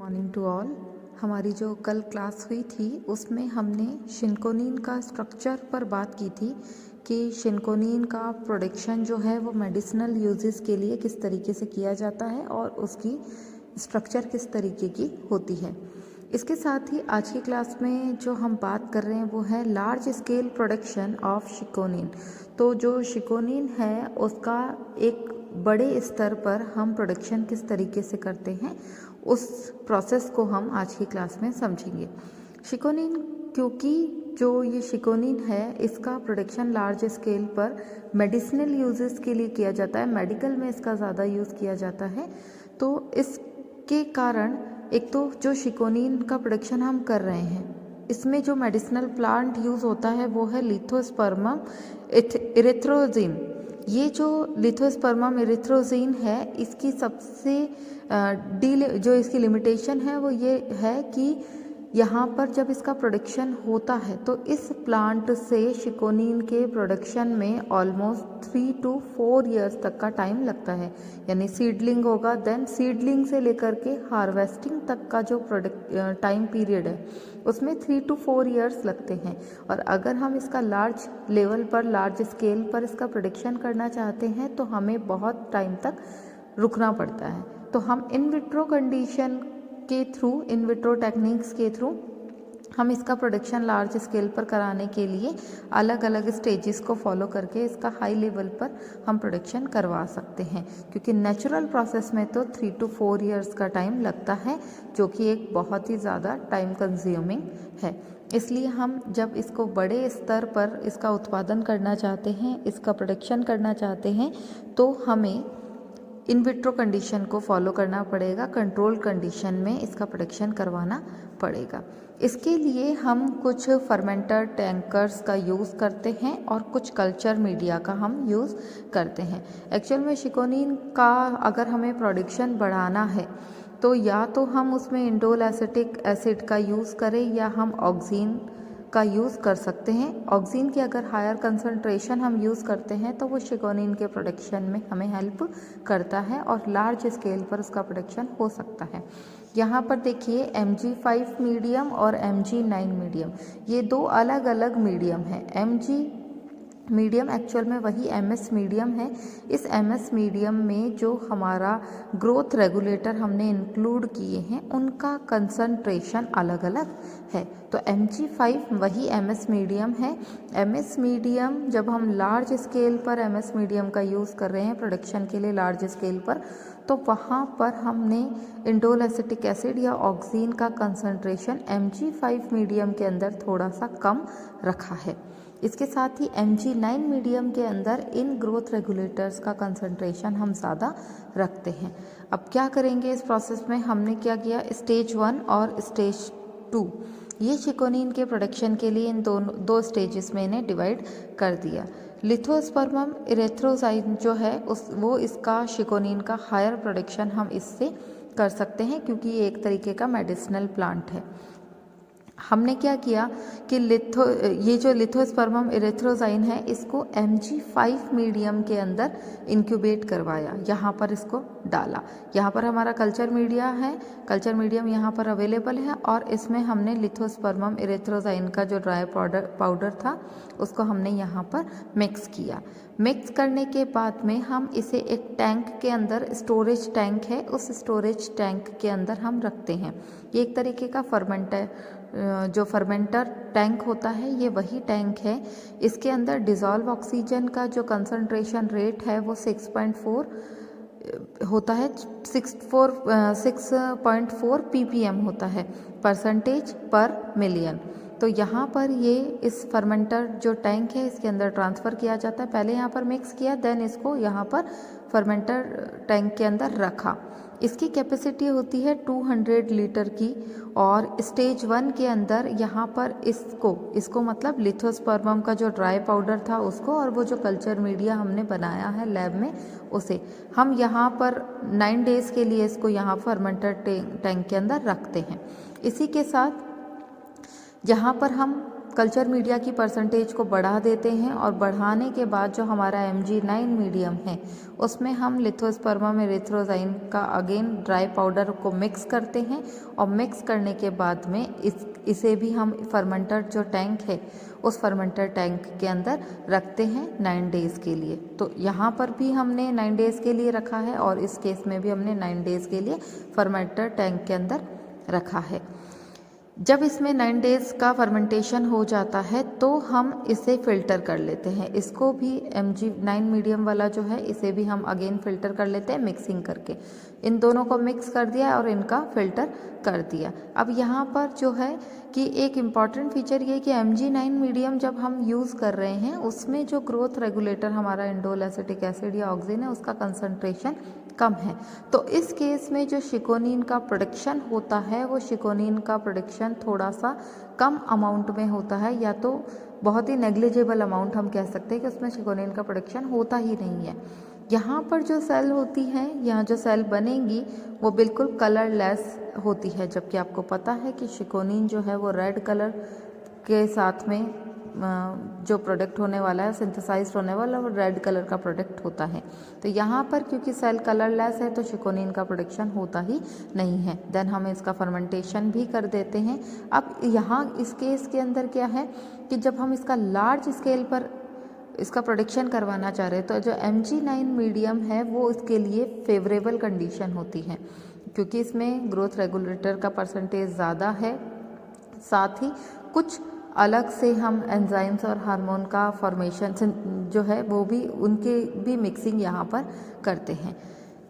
Morning to all. हमारी जो कल क्लास हुई थी उसमें हमने शिनकोनिन का स्ट्रक्चर पर बात की थी कि शिनकोनिन का प्रोडक्शन जो है वो मेडिसिनल यूजेस के लिए किस तरीके से किया जाता है और उसकी स्ट्रक्चर किस तरीके की होती है। इसके साथ ही आज की क्लास में जो हम बात कर रहे हैं वो है लार्ज स्केल प्रोडक्शन ऑफ शिकोनिन। तो जो शिकोनिन है उसका एक बड़े स्तर पर हम प्रोडक्शन किस तरीके से करते हैं उस प्रोसेस को हम आज की क्लास में समझेंगे। शिकोनिन, क्योंकि जो ये शिकोनिन है इसका प्रोडक्शन लार्ज स्केल पर मेडिसिनल यूजेस के लिए किया जाता है, मेडिकल में इसका ज़्यादा यूज़ किया जाता है। तो इसके कारण एक तो जो शिकोनिन का प्रोडक्शन हम कर रहे हैं इसमें जो मेडिसिनल प्लांट यूज़ होता है वो है लिथोस्पर्मम इरिथ्रोजिन। ये जो लिथोस्पर्मम इरिथ्रोजिन है इसकी सबसे जो इसकी लिमिटेशन है वो ये है कि यहाँ पर जब इसका प्रोडक्शन होता है तो इस प्लांट से शिकोनिन के प्रोडक्शन में ऑलमोस्ट 3 to 4 इयर्स तक का टाइम लगता है। यानी सीडलिंग होगा, देन सीडलिंग से लेकर के हार्वेस्टिंग तक का जो टाइम पीरियड है उसमें 3 to 4 इयर्स लगते हैं। और अगर हम इसका लार्ज लेवल पर, लार्ज स्केल पर इसका प्रोडक्शन करना चाहते हैं तो हमें बहुत टाइम तक रुकना पड़ता है। तो हम इन विट्रो कंडीशन के थ्रू, इन विट्रो टेक्निक्स के थ्रू हम इसका प्रोडक्शन लार्ज स्केल पर कराने के लिए अलग अलग स्टेजेस को फॉलो करके इसका हाई लेवल पर हम प्रोडक्शन करवा सकते हैं। क्योंकि नेचुरल प्रोसेस में तो 3 to 4 इयर्स का टाइम लगता है जो कि एक बहुत ही ज़्यादा टाइम कंज्यूमिंग है। इसलिए हम जब इसको बड़े स्तर पर इसका उत्पादन करना चाहते हैं, इसका प्रोडक्शन करना चाहते हैं तो हमें इन विट्रो कंडीशन को फॉलो करना पड़ेगा, कंट्रोल कंडीशन में इसका प्रोडक्शन करवाना पड़ेगा। इसके लिए हम कुछ फर्मेंटर टैंकर्स का यूज़ करते हैं और कुछ कल्चर मीडिया का हम यूज़ करते हैं। एक्चुअल में शिकोनिन का अगर हमें प्रोडक्शन बढ़ाना है तो या तो हम उसमें इंडोल एसिटिक एसिड का यूज़ करें या हम ऑक्सीन का यूज़ कर सकते हैं। ऑक्सीन की अगर हायर कंसंट्रेशन हम यूज़ करते हैं तो वो शिकोनिन के प्रोडक्शन में हमें हेल्प करता है और लार्ज स्केल पर उसका प्रोडक्शन हो सकता है। यहाँ पर देखिए Mg5 मीडियम और Mg9 मीडियम, ये दो अलग अलग मीडियम हैं। Mg मीडियम एक्चुअल में वही MS मीडियम है। इस MS मीडियम में जो हमारा ग्रोथ रेगुलेटर हमने इंक्लूड किए हैं उनका कंसंट्रेशन अलग अलग है। तो Mg5 वही MS मीडियम है। MS मीडियम जब हम लार्ज स्केल पर MS मीडियम का यूज़ कर रहे हैं प्रोडक्शन के लिए लार्ज स्केल पर, तो वहाँ पर हमने इंडोल एसिटिक एसिड या ऑक्सीन का कंसंट्रेशन Mg5 मीडियम के अंदर थोड़ा सा कम रखा है। इसके साथ ही Mg9 मीडियम के अंदर इन ग्रोथ रेगुलेटर्स का कंसंट्रेशन हम ज़्यादा रखते हैं। अब क्या करेंगे इस प्रोसेस में, हमने क्या किया, स्टेज 1 और स्टेज 2 ये शिकोनिन के प्रोडक्शन के लिए इन दो स्टेजेस में इन्हें डिवाइड कर दिया। लिथोस्पर्मम इरेथ्रोजाइन जो है वो इसका शिकोनिन का हायर प्रोडक्शन हम इससे कर सकते हैं क्योंकि ये एक तरीके का मेडिसिनल प्लांट है। हमने क्या किया कि ये जो लिथोस्पर्मम इरेथ्रोजाइन है इसको Mg5 मीडियम के अंदर इंक्यूबेट करवाया, यहाँ पर इसको डाला। यहाँ पर हमारा कल्चर मीडिया है, कल्चर मीडियम यहाँ पर अवेलेबल है और इसमें हमने लिथोस्पर्मम इरेथ्रोजाइन का जो ड्राई पाउडर था उसको हमने यहाँ पर मिक्स किया। मिक्स करने के बाद में हम इसे एक टैंक के अंदर, स्टोरेज टैंक है, उस स्टोरेज टैंक के अंदर हम रखते हैं। ये एक तरीके का जो फर्मेंटर टैंक होता है ये वही टैंक है। इसके अंदर डिज़ोल्व ऑक्सीजन का जो कंसंट्रेशन रेट है वो 6.4 होता है, 6.4 ppm होता है परसेंटेज पर मिलियन। तो यहाँ पर ये इस फर्मेंटर जो टैंक है इसके अंदर ट्रांसफ़र किया जाता है। पहले यहाँ पर मिक्स किया, देन इसको यहाँ पर फर्मेंटर टैंक के अंदर रखा। इसकी कैपेसिटी होती है 200 लीटर की और स्टेज 1 के अंदर यहाँ पर इसको मतलब लिथोस्पर्मम का जो ड्राई पाउडर था उसको और वो जो कल्चर मीडिया हमने बनाया है लैब में उसे हम यहाँ पर 9 डेज़ के लिए इसको यहाँ फर्मेंटर टैंक के अंदर रखते हैं। इसी के साथ जहाँ पर हम कल्चर मीडिया की परसेंटेज को बढ़ा देते हैं और बढ़ाने के बाद जो हमारा Mg9 मीडियम है उसमें हम लिथोस्पर्मा में एरिथ्रोजाइन का अगेन ड्राई पाउडर को मिक्स करते हैं और मिक्स करने के बाद में इसे भी हम फर्मेंटर जो टैंक है उस फर्मेंटर टैंक के अंदर रखते हैं 9 डेज़ के लिए। तो यहाँ पर भी हमने 9 डेज़ के लिए रखा है और इस केस में भी हमने 9 डेज़ के लिए फर्मेंटर टैंक के अंदर रखा है। जब इसमें 9 डेज़ का फर्मेंटेशन हो जाता है तो हम इसे फ़िल्टर कर लेते हैं। इसको भी Mg9 मीडियम वाला जो है इसे भी हम अगेन फ़िल्टर कर लेते हैं मिक्सिंग करके। इन दोनों को मिक्स कर दिया और इनका फ़िल्टर कर दिया। अब यहाँ पर जो है कि एक इम्पॉर्टेंट फीचर ये कि Mg9 मीडियम जब हम यूज़ कर रहे हैं उसमें जो ग्रोथ रेगुलेटर हमारा इंडोल एसिटिक एसिड या ऑक्सिन है उसका कंसंट्रेशन कम है। तो इस केस में जो शिकोनिन का प्रोडक्शन होता है वो शिकोनिन का प्रोडक्शन थोड़ा सा कम अमाउंट में होता है, या तो बहुत ही नेग्लिजिबल अमाउंट हम कह सकते हैं कि उसमें शिकोनिन का प्रोडक्शन होता ही नहीं है। यहाँ पर जो सेल होती है, यहाँ जो सेल बनेगी वो बिल्कुल कलरलेस होती है, जबकि आपको पता है कि शिकोनिन जो है वो रेड कलर के साथ में जो प्रोडक्ट होने वाला है सिंथेसाइज्ड होने वाला वो रेड कलर का प्रोडक्ट होता है। तो यहाँ पर क्योंकि सेल कलरलेस है तो शिकोनिन का प्रोडक्शन होता ही नहीं है। देन हम इसका फर्मेंटेशन भी कर देते हैं। अब यहाँ इस केस के अंदर क्या है कि जब हम इसका लार्ज स्केल पर इसका प्रोडक्शन करवाना चाह रहे हैं तो जो Mg9 मीडियम है वो इसके लिए फेवरेबल कंडीशन होती है, क्योंकि इसमें ग्रोथ रेगुलेटर का परसेंटेज ज़्यादा है, साथ ही कुछ अलग से हम एंजाइम्स और हार्मोन का फॉर्मेशन जो है वो भी उनके भी मिक्सिंग यहाँ पर करते हैं।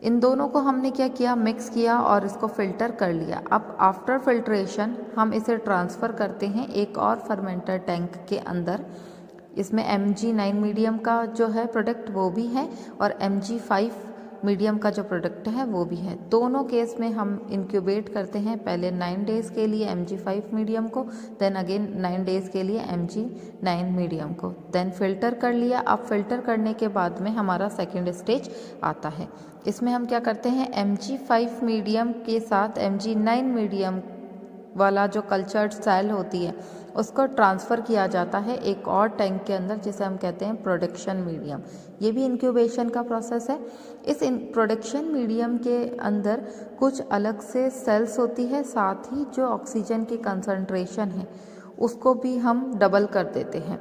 इन दोनों को हमने क्या किया, मिक्स किया और इसको फ़िल्टर कर लिया। अब आफ्टर फिल्ट्रेशन हम इसे ट्रांसफ़र करते हैं एक और फर्मेंटर टैंक के अंदर। इसमें Mg9 मीडियम का जो है प्रोडक्ट वो भी है और Mg5 मीडियम का जो प्रोडक्ट है वो भी है। दोनों केस में हम इंक्यूबेट करते हैं, पहले 9 डेज़ के लिए Mg5 मीडियम को, देन अगेन 9 डेज़ के लिए Mg9 मीडियम को, देन फ़िल्टर कर लिया। अब फ़िल्टर करने के बाद में हमारा सेकेंड स्टेज आता है। इसमें हम क्या करते हैं, Mg5 मीडियम के साथ Mg9 मीडियम वाला जो कल्चर्ड सेल होती है उसको ट्रांसफ़र किया जाता है एक और टैंक के अंदर जिसे हम कहते हैं प्रोडक्शन मीडियम। ये भी इंक्यूबेशन का प्रोसेस है। इस प्रोडक्शन मीडियम के अंदर कुछ अलग से सेल्स होती है, साथ ही जो ऑक्सीजन की कंसंट्रेशन है उसको भी हम डबल कर देते हैं।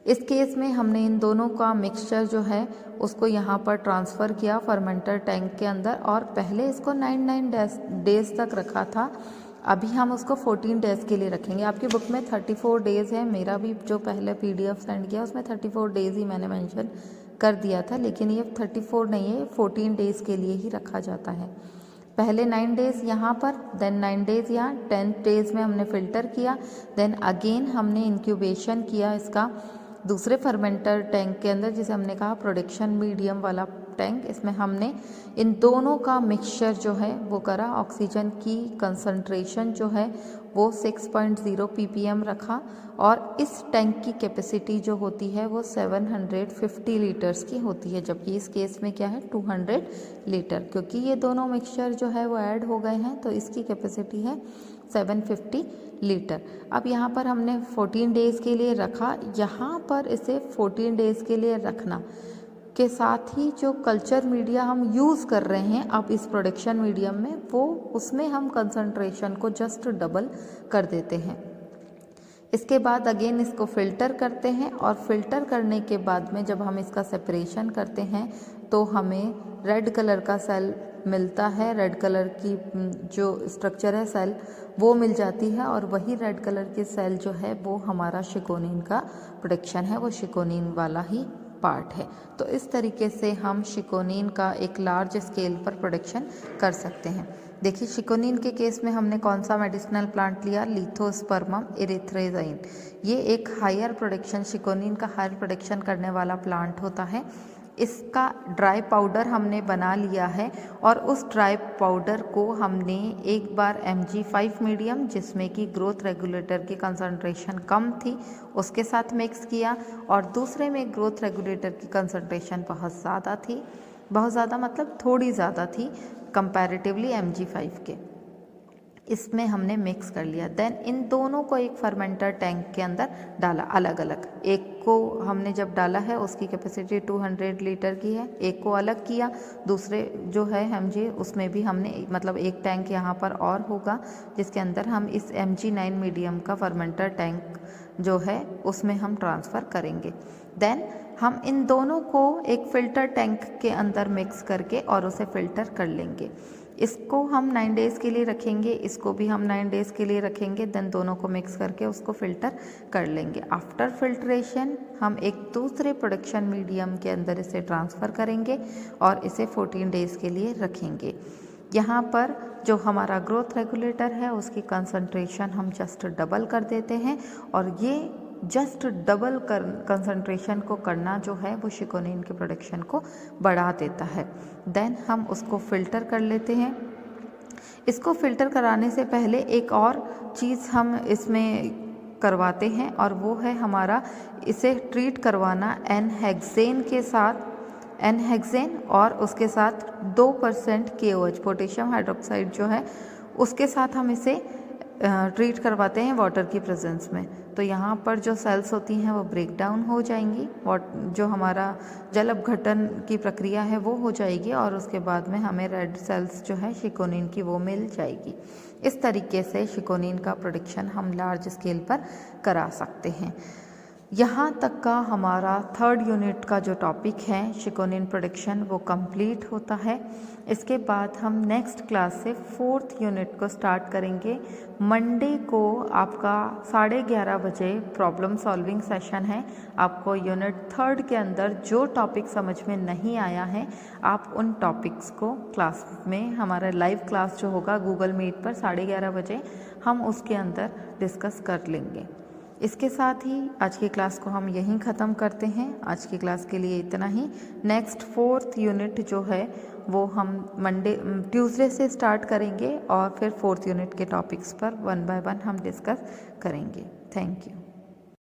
इस केस में हमने इन दोनों का मिक्सचर जो है उसको यहाँ पर ट्रांसफ़र किया फर्मेंटर टैंक के अंदर और पहले इसको 9 डेज़ तक रखा था। अभी हम उसको 14 डेज़ के लिए रखेंगे। आपकी बुक में 34 डेज़ है, मेरा भी जो पहले PDF सेंड किया उसमें 34 डेज़ ही मैंने मेंशन कर दिया था, लेकिन ये 34 नहीं है, 14 डेज़ के लिए ही रखा जाता है। पहले 9 डेज़ यहाँ पर, देन 9 डेज़ यहाँ, 10 डेज़ में हमने फ़िल्टर किया, देन अगेन हमने इंक्यूबेशन किया इसका दूसरे फर्मेंटर टैंक के अंदर जिसे हमने कहा प्रोडक्शन मीडियम वाला टैंक। इसमें हमने इन दोनों का मिक्सचर जो है वो करा। ऑक्सीजन की कंसंट्रेशन जो है वो 6.0 ppm रखा और इस टैंक की कैपेसिटी जो होती है वो 750 लीटर्स की होती है, जबकि इस केस में क्या है 200 लीटर, क्योंकि ये दोनों मिक्सचर जो है वो ऐड हो गए हैं तो इसकी कैपेसिटी है 750 लीटर। अब यहाँ पर हमने 14 डेज़ के लिए रखा। यहाँ पर इसे 14 डेज़ के लिए रखना के साथ ही जो कल्चर मीडिया हम यूज़ कर रहे हैं अब इस प्रोडक्शन मीडियम में वो उसमें हम कंसंट्रेशन को जस्ट डबल कर देते हैं। इसके बाद अगेन इसको फ़िल्टर करते हैं और फ़िल्टर करने के बाद में जब हम इसका सेपरेशन करते हैं तो हमें रेड कलर का सेल मिलता है। रेड कलर की जो स्ट्रक्चर है सेल वो मिल जाती है और वही रेड कलर की सेल जो है वो हमारा शिकोनिन का प्रोडक्शन है, वो शिकोनिन वाला ही पार्ट है। तो इस तरीके से हम शिकोनिन का एक लार्ज स्केल पर प्रोडक्शन कर सकते हैं। देखिए शिकोनिन के केस में हमने कौन सा मेडिसिनल प्लांट लिया, लिथोस्पर्मम एरिथ्रोजाइन। ये एक हायर प्रोडक्शन, शिकोनिन का हायर प्रोडक्शन करने वाला प्लांट होता है। इसका ड्राई पाउडर हमने बना लिया है और उस ड्राई पाउडर को हमने एक बार Mg5 मीडियम जिसमें कि ग्रोथ रेगुलेटर की कंसंट्रेशन कम थी उसके साथ मिक्स किया और दूसरे में ग्रोथ रेगुलेटर की कंसंट्रेशन बहुत ज़्यादा थी, बहुत ज़्यादा मतलब थोड़ी ज़्यादा थी कंपैरेटिवली Mg5 के। इसमें हमने मिक्स कर लिया। देन इन दोनों को एक फर्मेंटर टैंक के अंदर डाला अलग अलग। एक को हमने जब डाला है उसकी कैपेसिटी 200 लीटर की है, एक को अलग किया, दूसरे जो है MG उसमें भी हमने मतलब एक टैंक यहाँ पर और होगा जिसके अंदर हम इस MG9 मीडियम का फर्मेंटर टैंक जो है उसमें हम ट्रांसफ़र करेंगे। देन हम इन दोनों को एक फ़िल्टर टैंक के अंदर मिक्स करके और उसे फ़िल्टर कर लेंगे। इसको हम 9 डेज़ के लिए रखेंगे, इसको भी हम 9 डेज़ के लिए रखेंगे। देन दोनों को मिक्स करके उसको फ़िल्टर कर लेंगे। आफ्टर फिल्ट्रेशन हम एक दूसरे प्रोडक्शन मीडियम के अंदर इसे ट्रांसफ़र करेंगे और इसे 14 डेज़ के लिए रखेंगे। यहाँ पर जो हमारा ग्रोथ रेगुलेटर है उसकी कंसंट्रेशन हम जस्ट डबल कर देते हैं और ये जस्ट डबल कंसंट्रेशन को करना जो है वो शिकोनिन के प्रोडक्शन को बढ़ा देता है। देन हम उसको फ़िल्टर कर लेते हैं। इसको फ़िल्टर कराने से पहले एक और चीज़ हम इसमें करवाते हैं और वो है हमारा इसे ट्रीट करवाना एनहेक्सेन के साथ, एनहेक्सेन और उसके साथ 2% KOH पोटेशियम हाइड्रोक्साइड जो है उसके साथ हम इसे ट्रीट करवाते हैं वाटर की प्रेजेंस में। तो यहाँ पर जो सेल्स होती हैं वो ब्रेक डाउन हो जाएंगी, जो हमारा जल अपघटन की प्रक्रिया है वो हो जाएगी और उसके बाद में हमें रेड सेल्स जो है शिकोनिन की वो मिल जाएगी। इस तरीके से शिकोनिन का प्रोडक्शन हम लार्ज स्केल पर करा सकते हैं। यहाँ तक का हमारा 3rd यूनिट का जो टॉपिक है शिकोनिन प्रोडक्शन वो कंप्लीट होता है। इसके बाद हम नेक्स्ट क्लास से 4th यूनिट को स्टार्ट करेंगे। मंडे को आपका 11:30 बजे प्रॉब्लम सॉल्विंग सेशन है। आपको यूनिट 3rd के अंदर जो टॉपिक समझ में नहीं आया है आप उन टॉपिक्स को क्लास में हमारा लाइव क्लास जो होगा गूगल मीट पर 11:30 बजे हम उसके अंदर डिस्कस कर लेंगे। इसके साथ ही आज की क्लास को हम यहीं ख़त्म करते हैं। आज की क्लास के लिए इतना ही। नेक्स्ट 4th यूनिट जो है वो हम ट्यूसडे से स्टार्ट करेंगे और फिर 4th यूनिट के टॉपिक्स पर 1 बाय 1 हम डिस्कस करेंगे। Thank you.